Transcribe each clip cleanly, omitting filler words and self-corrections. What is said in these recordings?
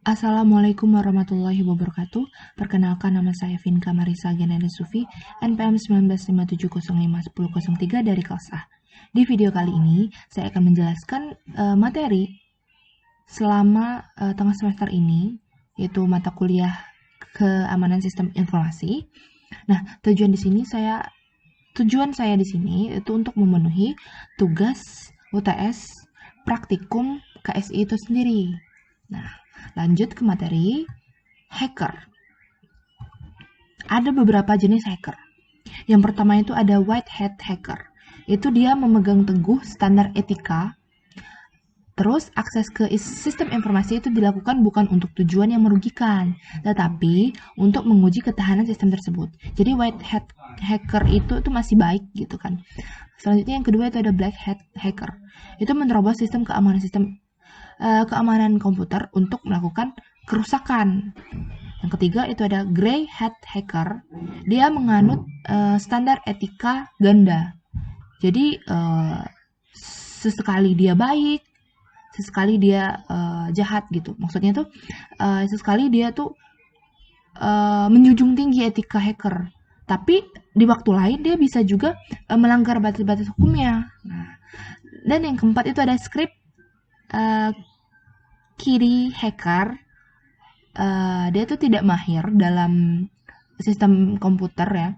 Assalamualaikum warahmatullahi wabarakatuh. Perkenalkan, nama saya Vinka Marisa Genede Sufi, NPM 1957051003 dari kelas A. Di video kali ini, saya akan menjelaskan materi selama tengah semester ini, yaitu mata kuliah keamanan sistem informasi. Nah, tujuan saya di sini itu untuk memenuhi tugas UTS praktikum KSI itu sendiri. Nah, lanjut ke materi hacker. Ada beberapa jenis hacker. Yang pertama itu ada white hat hacker. Itu dia memegang teguh standar etika. Terus akses ke sistem informasi itu dilakukan bukan untuk tujuan yang merugikan, tetapi untuk menguji ketahanan sistem tersebut. Jadi white hat hacker itu masih baik gitu kan. Selanjutnya yang kedua itu ada black hat hacker. Itu menerobos keamanan komputer untuk melakukan kerusakan. Yang ketiga itu ada gray hat hacker. Dia menganut standar etika ganda. Jadi sesekali dia baik, sesekali dia jahat gitu. Maksudnya tuh sesekali dia tuh menjunjung tinggi etika hacker. Tapi di waktu lain dia bisa juga melanggar batas-batas hukumnya. Nah, dan yang keempat itu ada script kiri hacker. Dia tuh tidak mahir dalam sistem komputer ya.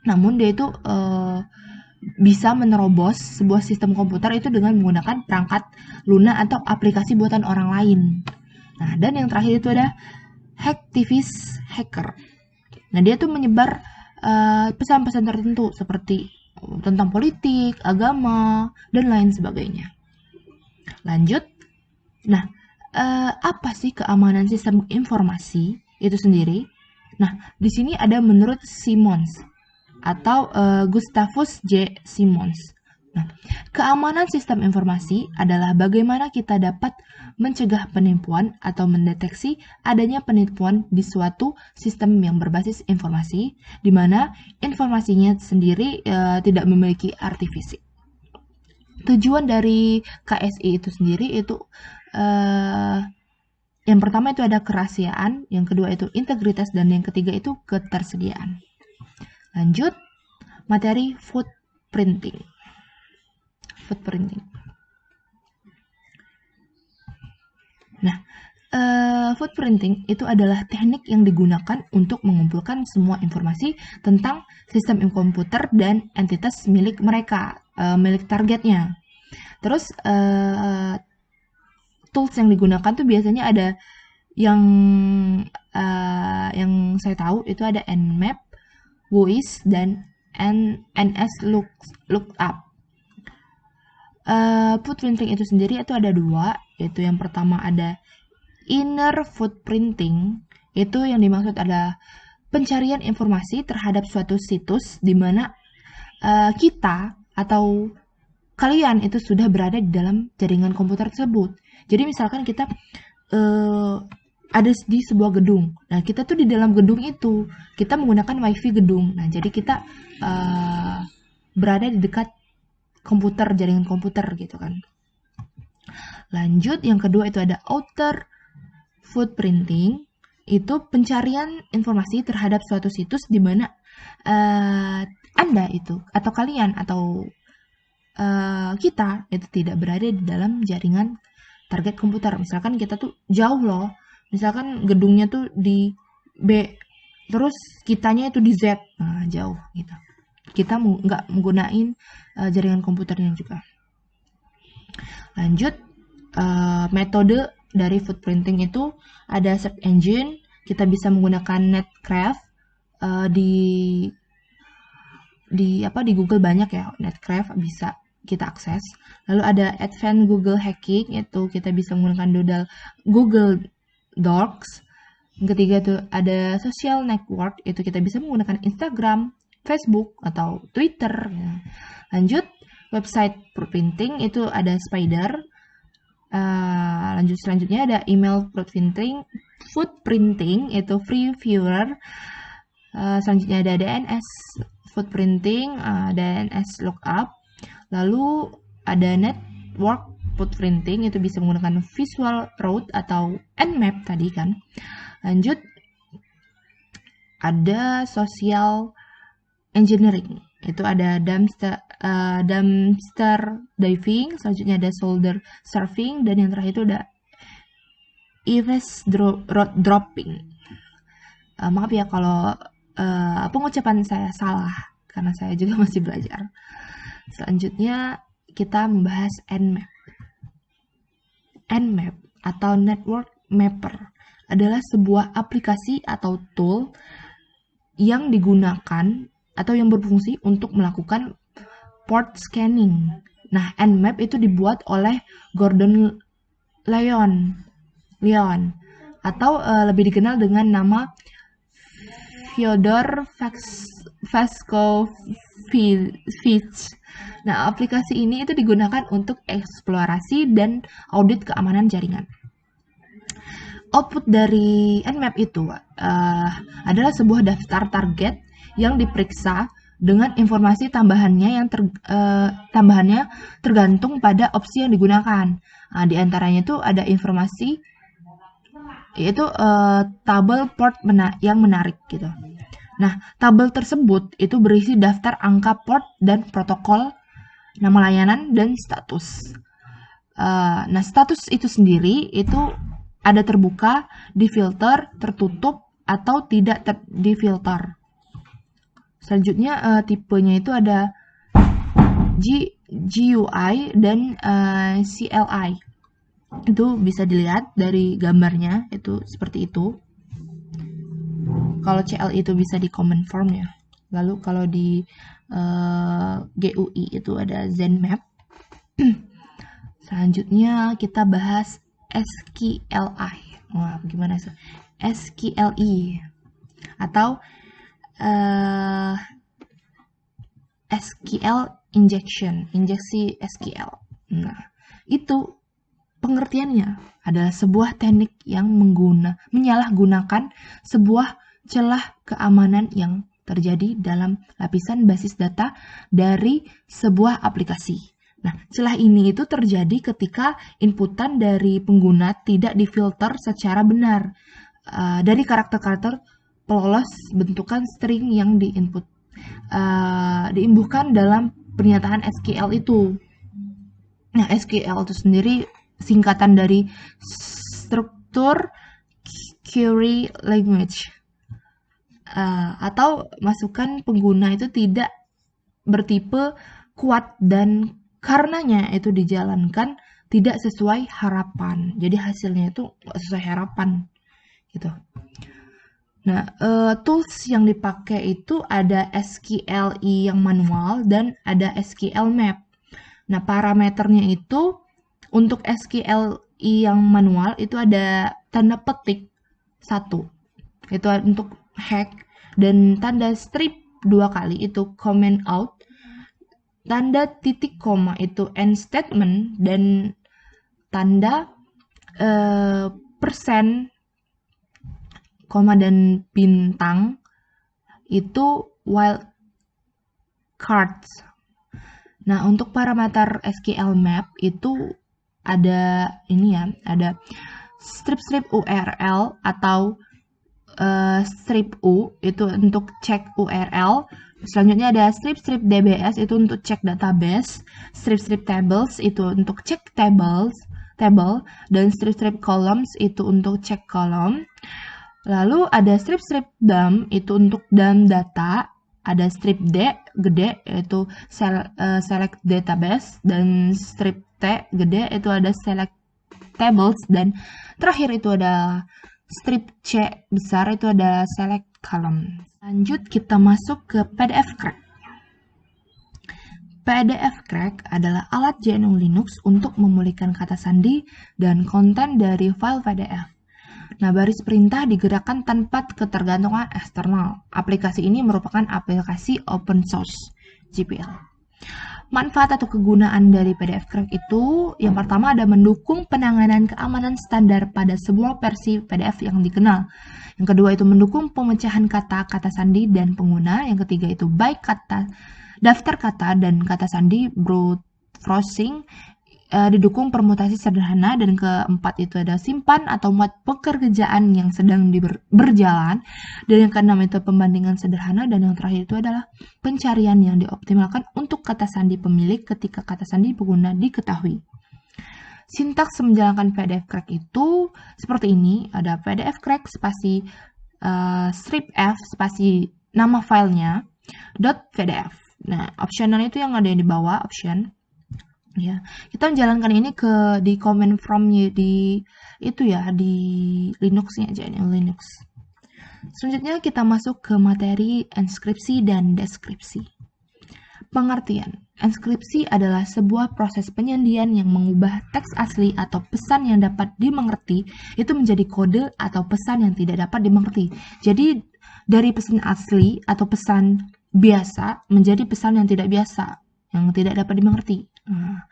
Namun dia itu bisa menerobos sebuah sistem komputer itu dengan menggunakan perangkat lunak atau aplikasi buatan orang lain. Nah, dan yang terakhir itu ada hacktivist hacker. Nah, dia tuh menyebar pesan-pesan tertentu seperti tentang politik, agama, dan lain sebagainya. Lanjut. Nah, apa sih keamanan sistem informasi itu sendiri? Nah, di sini ada menurut Simons atau Gustavus J. Simons. Nah, keamanan sistem informasi adalah bagaimana kita dapat mencegah penipuan atau mendeteksi adanya penipuan di suatu sistem yang berbasis informasi, di mana informasinya sendiri tidak memiliki arti fisik. Tujuan dari KSI itu sendiri itu yang pertama itu ada kerahasiaan, yang kedua itu integritas, dan yang ketiga itu ketersediaan. Lanjut, materi footprinting. Nah, footprinting itu adalah teknik yang digunakan untuk mengumpulkan semua informasi tentang sistem komputer dan entitas milik mereka, milik targetnya. Terus, tools yang digunakan tuh biasanya ada yang saya tahu itu ada Nmap, WOIS, dan NS Lookup. Footprinting itu sendiri itu ada dua, yaitu yang pertama ada inner footprinting. Itu yang dimaksud adalah pencarian informasi terhadap suatu situs di mana kita atau kalian itu sudah berada di dalam jaringan komputer tersebut. Jadi misalkan kita ada di sebuah gedung. Nah, kita tuh di dalam gedung itu, kita menggunakan wifi gedung. Nah, jadi kita berada di dekat komputer, jaringan komputer gitu kan. Lanjut, yang kedua itu ada outer footprinting. Itu pencarian informasi terhadap suatu situs di mana Anda itu, atau kalian, atau kita itu tidak berada di dalam jaringan target komputer. Misalkan kita tuh jauh loh, misalkan gedungnya tuh di B, terus kitanya itu di Z, nah jauh gitu. Kita nggak menggunakan jaringan komputernya juga. Lanjut, metode dari footprinting itu ada search engine. Kita bisa menggunakan Netcraft, di Google banyak ya, Netcraft bisa kita akses. Lalu ada advanced Google hacking, itu kita bisa menggunakan Google Docs. Yang ketiga itu ada social network, itu kita bisa menggunakan Instagram, Facebook, atau Twitter. Lanjut, website footprinting itu ada Spider. Lanjut, selanjutnya ada email footprinting itu free viewer. Selanjutnya ada DNS footprinting, DNS lookup. Lalu ada network footprinting itu bisa menggunakan visual road atau Nmap tadi kan. Lanjut, ada social engineering, itu ada dumpster diving, selanjutnya ada shoulder surfing, dan yang terakhir itu ada road dropping. Maaf ya kalau pengucapan saya salah, karena saya juga masih belajar. Selanjutnya kita membahas Nmap. Nmap atau Network Mapper adalah sebuah aplikasi atau tool yang digunakan atau yang berfungsi untuk melakukan port scanning. Nah, Nmap itu dibuat oleh Gordon Leon atau lebih dikenal dengan nama Fyodor Vaskovich. Nah, aplikasi ini itu digunakan untuk eksplorasi dan audit keamanan jaringan. Output dari Nmap itu adalah sebuah daftar target yang diperiksa dengan informasi tambahannya yang tambahannya tergantung pada opsi yang digunakan. Nah, di antaranya itu ada informasi yaitu tabel port yang menarik gitu. Nah, tabel tersebut itu berisi daftar angka port dan protokol, nama layanan, dan status. Nah, status itu sendiri itu ada terbuka, difilter, tertutup, atau tidak difilter. Selanjutnya tipenya itu ada GUI dan CLI. Itu bisa dilihat dari gambarnya, itu seperti itu. Kalau CLI itu bisa di command form ya. Lalu kalau di GUI itu ada Zenmap. Selanjutnya kita bahas SQLI. Wah, gimana sih? SQLI atau SQL injeksi SQL. Nah, itu pengertiannya adalah sebuah teknik yang menyalahgunakan sebuah celah keamanan yang terjadi dalam lapisan basis data dari sebuah aplikasi. Nah, celah ini itu terjadi ketika inputan dari pengguna tidak difilter secara benar dari karakter-karakter pelolos bentukan string yang diimbuhkan dalam pernyataan SQL itu. Nah, SQL itu sendiri singkatan dari Structure Query Language atau masukan pengguna itu tidak bertipe kuat dan karenanya itu dijalankan tidak sesuai harapan. Jadi hasilnya itu nggak sesuai harapan gitu. Nah, tools yang dipakai itu ada SQLi yang manual dan ada SQL Map. Nah, parameternya itu untuk SQLi yang manual itu ada tanda petik 1. Itu untuk hack, dan tanda strip 2 kali itu comment out. Tanda titik koma itu end statement, dan tanda persen, koma dan bintang itu wild cards. Nah, untuk parameter SQL Map itu ada ini ya, ada strip URL atau strip U itu untuk cek URL. Selanjutnya ada strip DBS itu untuk cek database, strip tables itu untuk cek table, dan strip columns itu untuk cek kolom. Lalu ada strip dump itu untuk dump data, ada strip D gede yaitu select database, dan strip T gede itu ada select tables, dan terakhir itu ada strip C besar itu ada select column. Lanjut kita masuk ke PDF Crack. PDF Crack adalah alat GNU Linux untuk memulihkan kata sandi dan konten dari file PDF. Nah, baris perintah digerakkan tanpa ketergantungan eksternal. Aplikasi ini merupakan aplikasi open source, GPL. Manfaat atau kegunaan dari PDF Crack itu, yang pertama ada mendukung penanganan keamanan standar pada semua versi PDF yang dikenal. Yang kedua itu mendukung pemecahan kata sandi dan pengguna. Yang ketiga itu baik daftar kata dan kata sandi brute forcing. didukung permutasi sederhana, dan keempat itu ada simpan atau muat pekerjaan yang sedang berjalan, dan yang keenam itu pembandingan sederhana, dan yang terakhir itu adalah pencarian yang dioptimalkan untuk kata sandi pemilik ketika kata sandi pengguna diketahui. Sintaks menjalankan PDF crack itu seperti ini, ada PDF crack spasi strip F spasi nama filenya .pdf. Nah, optional itu yang ada di bawah option. Ya, kita menjalankan ini di command from-nya di itu ya, di Linux-nya aja, ini Linux. Selanjutnya kita masuk ke materi enskripsi dan deskripsi. Pengertian. Enskripsi adalah sebuah proses penyandian yang mengubah teks asli atau pesan yang dapat dimengerti itu menjadi kode atau pesan yang tidak dapat dimengerti. Jadi dari pesan asli atau pesan biasa menjadi pesan yang tidak biasa, yang tidak dapat dimengerti. Nah,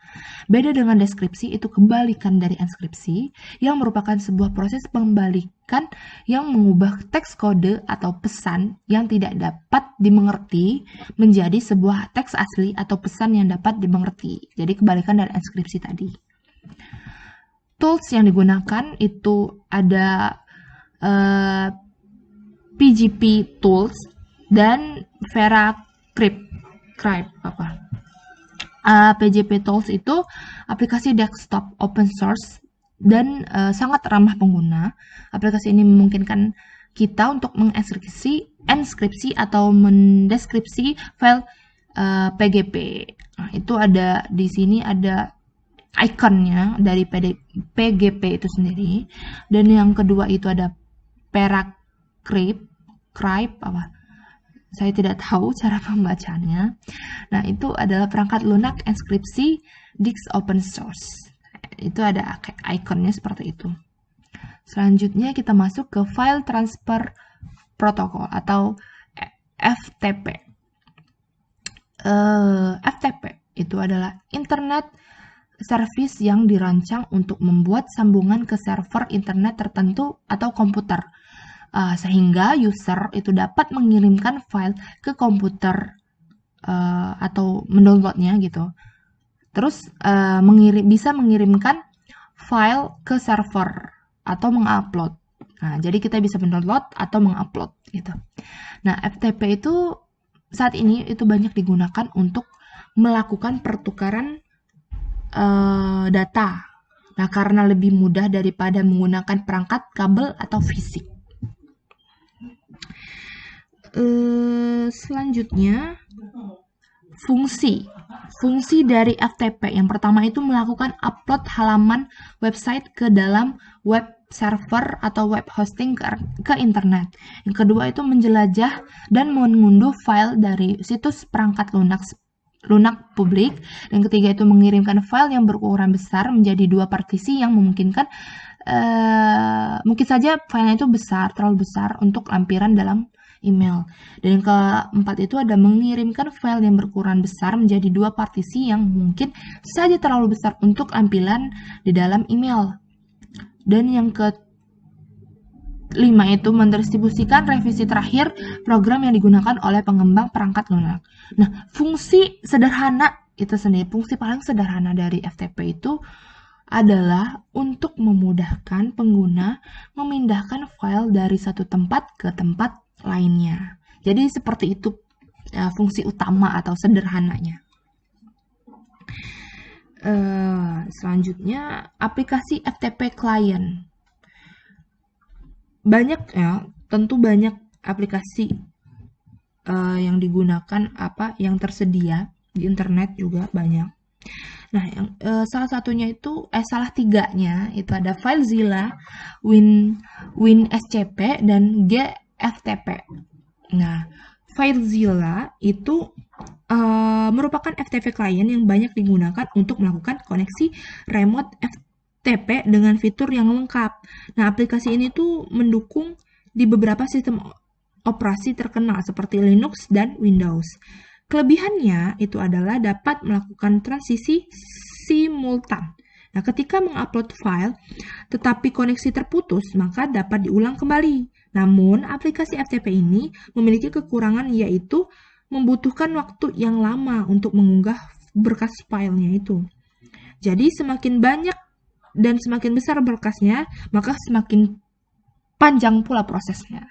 beda dengan deskripsi, itu kebalikan dari enskripsi, yang merupakan sebuah proses pembalikan yang mengubah teks kode atau pesan yang tidak dapat dimengerti menjadi sebuah teks asli atau pesan yang dapat dimengerti. Jadi kebalikan dari enskripsi tadi. Tools yang digunakan itu ada PGP Tools dan VeraCrypt. PGP Tools itu aplikasi desktop open source dan sangat ramah pengguna. Aplikasi ini memungkinkan kita untuk mengeskripsi atau mendeskripsi file PGP. Nah, itu ada di sini ada ikonnya dari PGP itu sendiri. Dan yang kedua itu ada VeraCrypt, saya tidak tahu cara pembacanya. Nah, itu adalah perangkat lunak enskripsi disk open source. Itu ada ikonnya seperti itu. Selanjutnya kita masuk ke File Transfer Protocol atau FTP. FTP itu adalah Internet Service yang dirancang untuk membuat sambungan ke server internet tertentu atau komputer. Sehingga user itu dapat mengirimkan file ke komputer atau mendownloadnya gitu. Terus bisa mengirimkan file ke server atau mengupload. Nah, jadi kita bisa mendownload atau mengupload gitu. Nah, FTP itu saat ini itu banyak digunakan untuk melakukan pertukaran data. Nah, karena lebih mudah daripada menggunakan perangkat kabel atau fisik. Selanjutnya fungsi dari FTP. Yang pertama itu melakukan upload halaman website ke dalam web server atau web hosting ke internet. Yang kedua itu menjelajah dan mengunduh file dari situs perangkat lunak publik. Yang ketiga itu mengirimkan file yang berukuran besar menjadi dua partisi yang memungkinkan mungkin saja filenya itu terlalu besar untuk lampiran dalam email. Dan yang keempat itu ada mengirimkan file yang berukuran besar menjadi dua partisi yang mungkin saja terlalu besar untuk lampiran di dalam email. Dan yang kelima itu mendistribusikan revisi terakhir program yang digunakan oleh pengembang perangkat lunak. Nah, fungsi sederhana itu sendiri, fungsi paling sederhana dari FTP itu adalah untuk memudahkan pengguna memindahkan file dari satu tempat ke tempat lainnya. Jadi seperti itu fungsi utama atau sederhananya. Selanjutnya aplikasi FTP client. Tentu banyak aplikasi yang digunakan yang tersedia di internet juga banyak. Nah, salah tiganya itu ada FileZilla, WinSCP, dan GFTP. Nah, FileZilla itu merupakan FTP client yang banyak digunakan untuk melakukan koneksi remote FTP dengan fitur yang lengkap. Nah, aplikasi ini tuh mendukung di beberapa sistem operasi terkenal seperti Linux dan Windows. Kelebihannya itu adalah dapat melakukan transisi simultan. Nah, ketika mengupload file, tetapi koneksi terputus, maka dapat diulang kembali. Namun, aplikasi FTP ini memiliki kekurangan yaitu membutuhkan waktu yang lama untuk mengunggah berkas filenya itu. Jadi semakin banyak dan semakin besar berkasnya, maka semakin panjang pula prosesnya.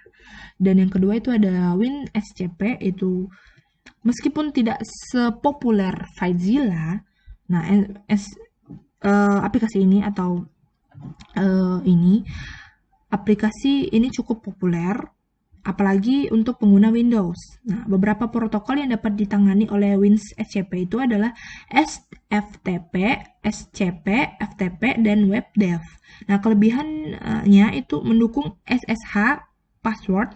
Dan yang kedua itu ada WinSCP, itu meskipun tidak sepopuler FileZilla, nah aplikasi ini atau aplikasi ini cukup populer, apalagi untuk pengguna Windows. Nah, beberapa protokol yang dapat ditangani oleh WinSCP itu adalah SFTP, SCP, FTP, dan WebDev. Nah, kelebihannya itu mendukung SSH, password,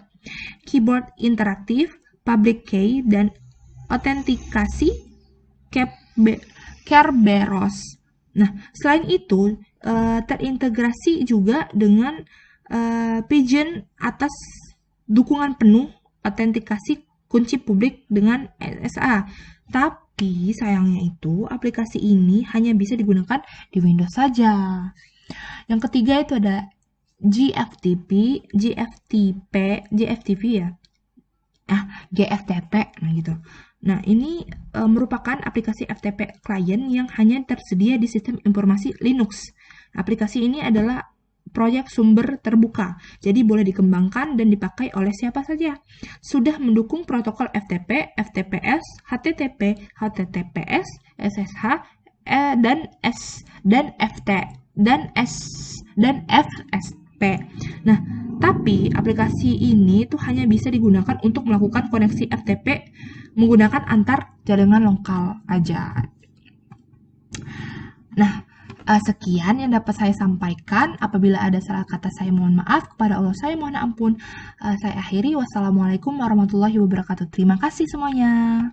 keyboard interaktif, public key, dan autentikasi Kerberos. Nah, selain itu, terintegrasi juga dengan Pigeon atas dukungan penuh autentikasi kunci publik dengan SSA. Tapi sayangnya itu aplikasi ini hanya bisa digunakan di Windows saja. Yang ketiga itu ada GFTP ya. GFTP, nah gitu. Nah, ini merupakan aplikasi FTP client yang hanya tersedia di sistem informasi Linux. Aplikasi ini adalah proyek sumber terbuka, jadi boleh dikembangkan dan dipakai oleh siapa saja. Sudah mendukung protokol FTP, FTPS, HTTP, HTTPS, SSH, dan FSP. Nah, tapi aplikasi ini tuh hanya bisa digunakan untuk melakukan koneksi FTP menggunakan antar jaringan lokal aja. Nah, sekian yang dapat saya sampaikan. Apabila ada salah kata, saya mohon maaf. Kepada Allah saya mohon ampun. Saya akhiri. Wassalamualaikum warahmatullahi wabarakatuh. Terima kasih semuanya.